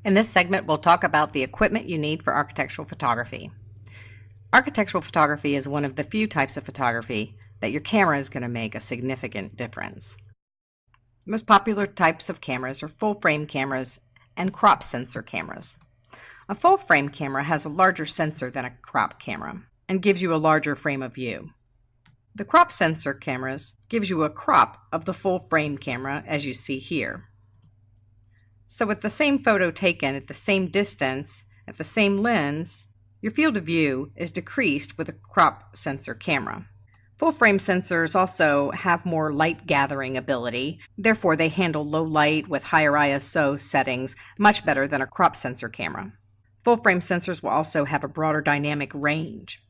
In this segment, we'll talk about the equipment you need for architectural photography. Architectural photography is one of the few types of photography that your camera is going to make a significant difference. The most popular types of cameras are full-frame cameras and crop sensor cameras. A full-frame camera has a larger sensor than a crop camera and gives you a larger frame of view. The crop sensor cameras gives you a crop of the full-frame camera, as you see here. So with the same photo taken at the same distance, at the same lens, your field of view is decreased with a crop sensor camera. Full-frame sensors also have more light gathering ability, therefore they handle low light with higher ISO settings much better than a crop sensor camera. Full-frame sensors will also have a broader dynamic range.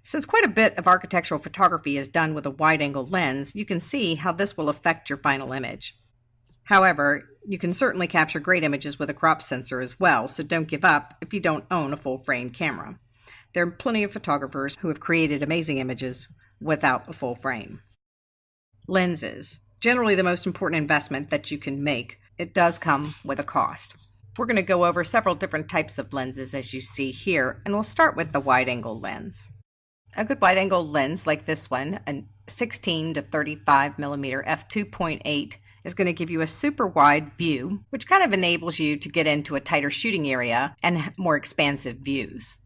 Since quite a bit of architectural photography is done with a wide-angle lens, you can see how this will affect your final image. However, you can certainly capture great images with a crop sensor as well, so don't give up if you don't own a full-frame camera. There are plenty of photographers who have created amazing images without a full frame. Lenses. Generally the most important investment that you can make. It does come with a cost. We're going to go over several different types of lenses as you see here, and we'll start with the wide-angle lens. A good wide-angle lens like this one, a 16 to 35 millimeter f2.8, is going to give you a super wide view, which kind of enables you to get into a tighter shooting area and more expansive views.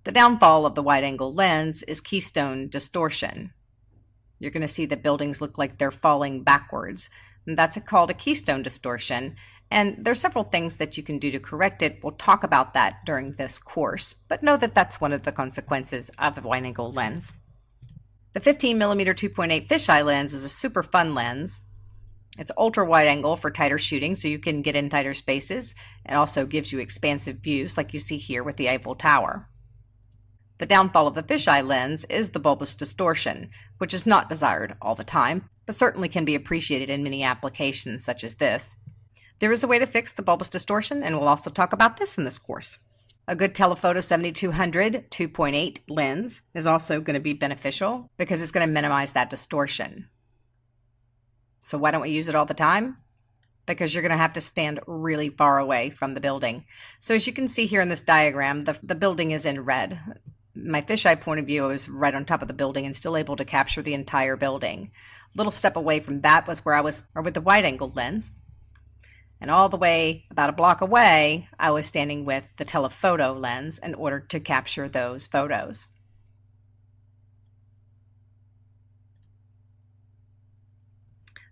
The downfall of the wide-angle lens is keystone distortion. You're going to see the buildings look like they're falling backwards. And that's called a keystone distortion, and there's several things that you can do to correct it. We'll talk about that during this course, but know that that's one of the consequences of the wide-angle lens. The 15 millimeter 2.8 fisheye lens is a super fun lens. It's ultra wide angle for tighter shooting, so you can get in tighter spaces. It also gives you expansive views like you see here with the Eiffel Tower. The downfall of the fisheye lens is the bulbous distortion, which is not desired all the time, but certainly can be appreciated in many applications such as this. There is a way to fix the bulbous distortion, and we'll also talk about this in this course. A good telephoto 7200 2.8 lens is also going to be beneficial because it's going to minimize that distortion. So why don't we use it all the time? Because you're going to have to stand really far away from the building. So as you can see here in this diagram, the building is in red. My fisheye point of view, I was right on top of the building and still able to capture the entire building. A little step away from that was where I was, or with the wide-angle lens. And all the way about a block away, I was standing with the telephoto lens in order to capture those photos.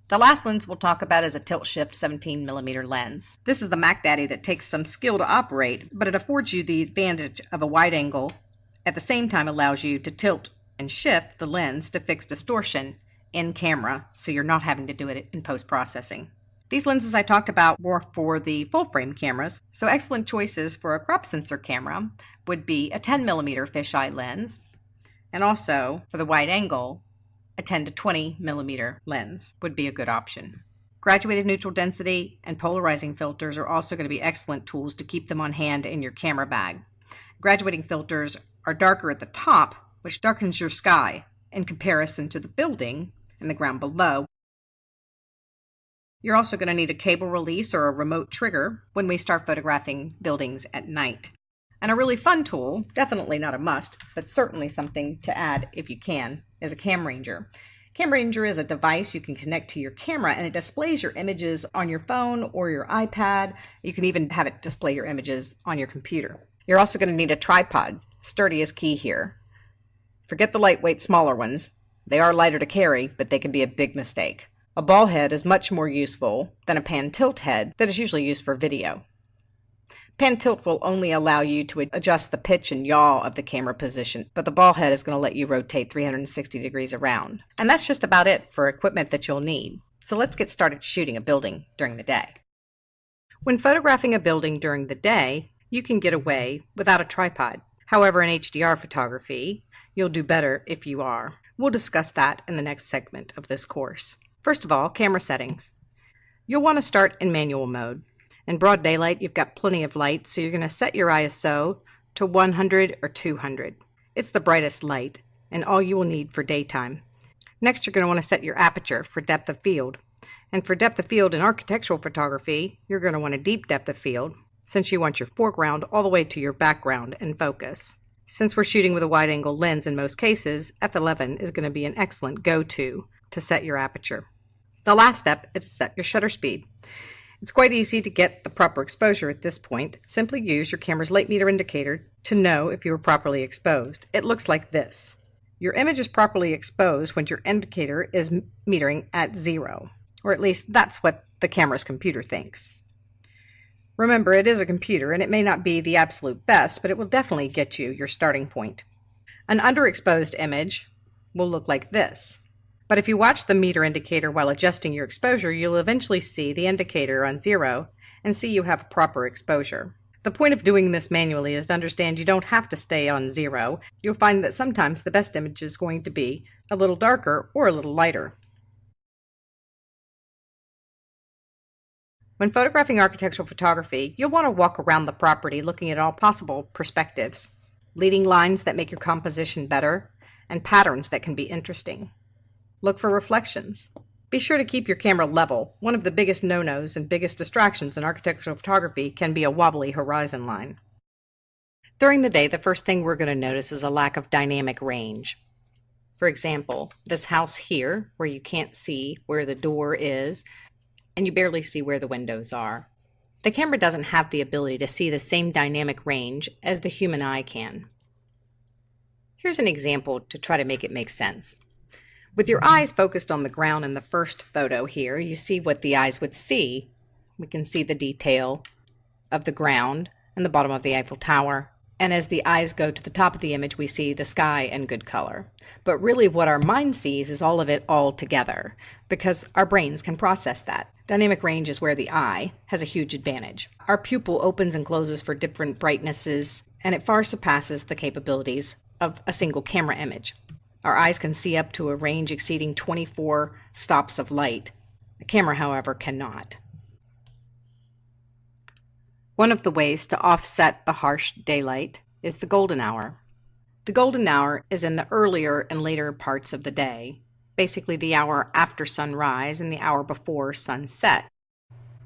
The last lens we'll talk about is a tilt shift 17 millimeter lens. This is the Mac Daddy that takes some skill to operate, but it affords you the advantage of a wide angle, at the same time allows you to tilt and shift the lens to fix distortion in camera, so you're not having to do it in post-processing. These lenses I talked about were for the full-frame cameras, so excellent choices for a crop sensor camera would be a 10 millimeter fisheye lens, and also for the wide angle, a 10 to 20 millimeter lens would be a good option. Graduated neutral density and polarizing filters are also going to be excellent tools to keep them on hand in your camera bag. Graduating filters are darker at the top, which darkens your sky in comparison to the building and the ground below. You're also going to need a cable release or a remote trigger when we start photographing buildings at night. And a really fun tool, definitely not a must, but certainly something to add if you can, is a Cam Ranger. Cam Ranger is a device you can connect to your camera, and it displays your images on your phone or your iPad. You can even have it display your images on your computer. You're also going to need a tripod. Sturdy is key here. Forget the lightweight smaller ones. They are lighter to carry, but they can be a big mistake. A ball head is much more useful than a pan tilt head that is usually used for video. Pan tilt will only allow you to adjust the pitch and yaw of the camera position, but the ball head is going to let you rotate 360 degrees around. And that's just about it for equipment that you'll need. So let's get started shooting a building during the day. When photographing a building during the day, you can get away without a tripod. However, in HDR photography, you'll do better if you are. We'll discuss that in the next segment of this course. First of all, camera settings. You'll want to start in manual mode. In broad daylight, you've got plenty of light, so you're going to set your ISO to 100 or 200. It's the brightest light, and all you will need for daytime. Next, you're going to want to set your aperture for depth of field. And for depth of field in architectural photography, you're going to want a deep depth of field, since you want your foreground all the way to your background in focus. Since we're shooting with a wide-angle lens in most cases, f11 is going to be an excellent go-to to set your aperture. The last step is to set your shutter speed. It's quite easy to get the proper exposure at this point. Simply use your camera's light meter indicator to know if you are properly exposed. It looks like this. Your image is properly exposed when your indicator is metering at 0, or at least that's what the camera's computer thinks. Remember, it is a computer and it may not be the absolute best, but it will definitely get you your starting point. An underexposed image will look like this. But if you watch the meter indicator while adjusting your exposure, you'll eventually see the indicator on 0 and see you have proper exposure. The point of doing this manually is to understand you don't have to stay on 0. You'll find that sometimes the best image is going to be a little darker or a little lighter. When photographing architectural photography, you'll want to walk around the property looking at all possible perspectives, leading lines that make your composition better, and patterns that can be interesting. Look for reflections. Be sure to keep your camera level. One of the biggest no-nos and biggest distractions in architectural photography can be a wobbly horizon line. During the day, the first thing we're going to notice is a lack of dynamic range. For example, this house here, where you can't see where the door is, and you barely see where the windows are. The camera doesn't have the ability to see the same dynamic range as the human eye can. Here's an example to try to make it make sense. With your eyes focused on the ground in the first photo here, you see what the eyes would see. We can see the detail of the ground and the bottom of the Eiffel Tower. And as the eyes go to the top of the image, we see the sky in good color. But really what our mind sees is all of it all together, because our brains can process that. Dynamic range is where the eye has a huge advantage. Our pupil opens and closes for different brightnesses, and it far surpasses the capabilities of a single camera image. Our eyes can see up to a range exceeding 24 stops of light. A camera, however, cannot. One of the ways to offset the harsh daylight is the golden hour. The golden hour is in the earlier and later parts of the day, basically the hour after sunrise and the hour before sunset.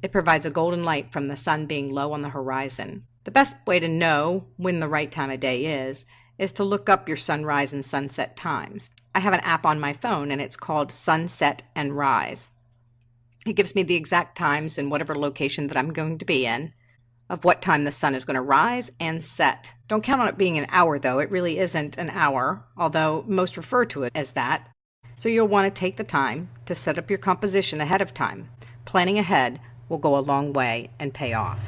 It provides a golden light from the sun being low on the horizon. The best way to know when the right time of day is to look up your sunrise and sunset times. I have an app on my phone and it's called Sunset and Rise. It gives me the exact times in whatever location that I'm going to be in, of what time the sun is going to rise and set. Don't count on it being an hour though, it really isn't an hour, although most refer to it as that. So you'll want to take the time to set up your composition ahead of time. Planning ahead will go a long way and pay off.